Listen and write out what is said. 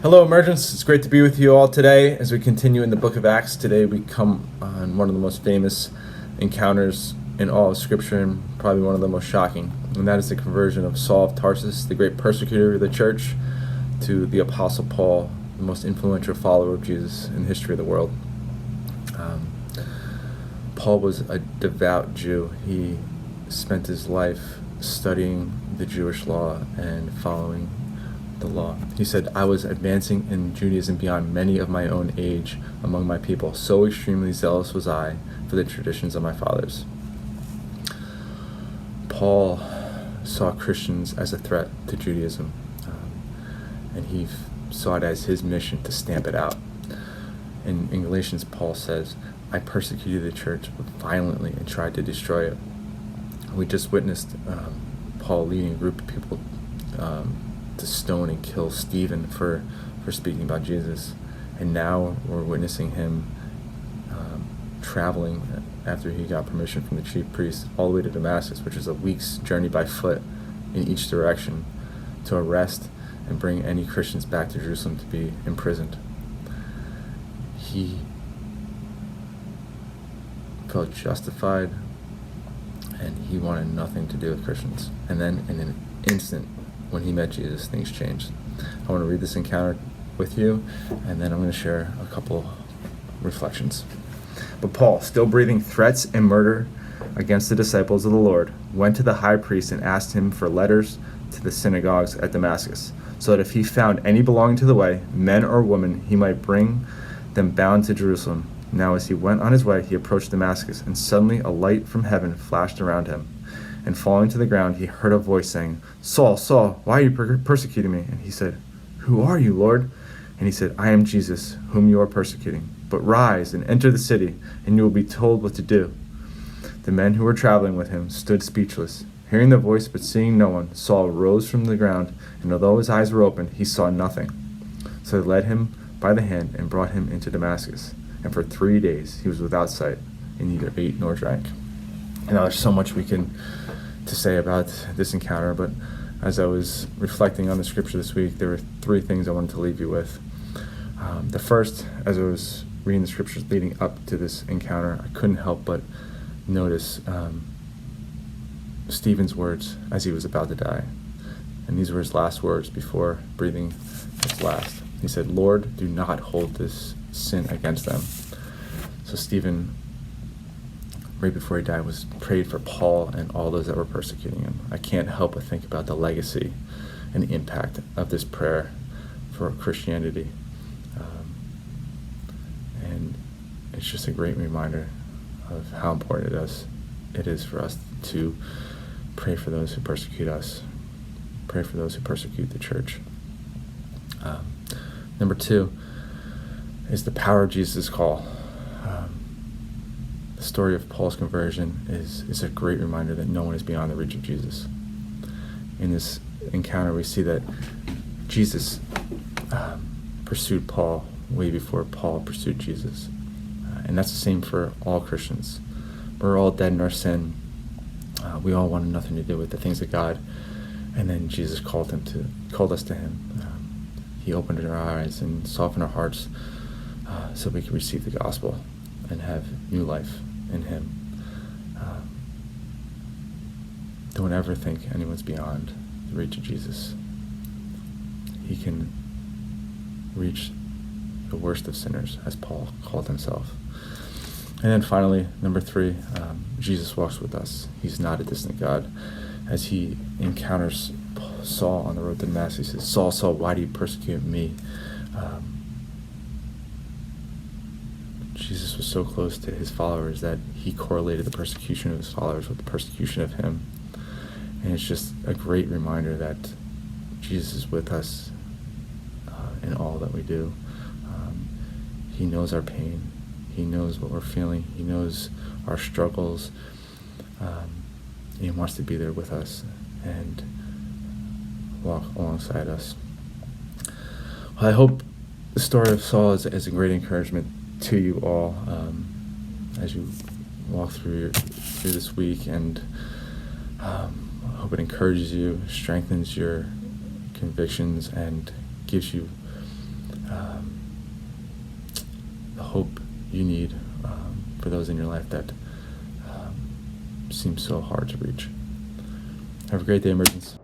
Hello, Emergence. It's great to be with you all today as we continue in the book of Acts. Today we come on one of the most famous encounters in all of Scripture and probably one of the most shocking, and that is the conversion of Saul of Tarsus, the great persecutor of the church, to the Apostle Paul, the most influential follower of Jesus in the history of the world. Paul was a devout Jew. He spent his life studying the Jewish law and following the law. He said, "I was advancing in Judaism beyond many of my own age among my people. So extremely zealous was I for the traditions of my fathers." Paul saw Christians as a threat to Judaism, and he saw it as his mission to stamp it out. In Galatians, Paul says, "I persecuted the church violently and tried to destroy it." We just witnessed Paul leading a group of people to stone and kill Stephen for speaking about Jesus. And now we're witnessing him traveling after he got permission from the chief priest all the way to Damascus, which is a week's journey by foot in each direction, to arrest and bring any Christians back to Jerusalem to be imprisoned. He felt justified, and he wanted nothing to do with Christians. And then in an instant, when he met Jesus, things changed. I want to read this encounter with you, and then I'm going to share a couple reflections. "But Paul, still breathing threats and murder against the disciples of the Lord, went to the high priest and asked him for letters to the synagogues at Damascus, so that if he found any belonging to the way, men or women, he might bring them bound to Jerusalem. Now as he went on his way, he approached Damascus, and suddenly a light from heaven flashed around him. And falling to the ground, he heard a voice saying, 'Saul, Saul, why are you persecuting me?' And he said, 'Who are you, Lord?' And he said, 'I am Jesus, whom you are persecuting. But rise and enter the city, and you will be told what to do.' The men who were traveling with him stood speechless. Hearing the voice but seeing no one, Saul rose from the ground, and although his eyes were open, he saw nothing. So they led him by the hand and brought him into Damascus. And for 3 days he was without sight, and neither ate nor drank." And there's so much we can to say about this encounter, but as I was reflecting on the scripture this week, there were 3 things I wanted to leave you with. The first, as I was reading the scriptures leading up to this encounter, I couldn't help but notice Stephen's words as he was about to die. And these were his last words before breathing his last. He said, "Lord, do not hold this sin against them." So Stephen, right before he died, was prayed for Paul and all those that were persecuting him. I can't help but think about the legacy and the impact of this prayer for Christianity. And it's just a great reminder of how important it is for us to pray for those who persecute us, pray for those who persecute the church. Number 2 is the power of Jesus' call. The story of Paul's conversion is a great reminder that no one is beyond the reach of Jesus. In this encounter, we see that Jesus pursued Paul way before Paul pursued Jesus. And that's the same for all Christians. We're all dead in our sin. We all wanted nothing to do with the things of God. And then Jesus called us to him. He opened our eyes and softened our hearts so we could receive the gospel and have new life in him. Don't ever think anyone's beyond the reach of Jesus. He can reach the worst of sinners, as Paul called himself. And then finally, number 3, Jesus walks with us. He's not a distant God. As he encounters Saul on the road to Damascus, he says, "Saul, Saul, why do you persecute me?" Jesus was so close to his followers that he correlated the persecution of his followers with the persecution of him. And it's just a great reminder that Jesus is with us in all that we do. He knows our pain. He knows what we're feeling. He knows our struggles. He wants to be there with us and walk alongside us. Well, I hope the story of Saul is a great encouragement to you all as you walk through this week, and I hope it encourages you, strengthens your convictions, and gives you hope you need for those in your life that seem so hard to reach. Have a great day, Emergence.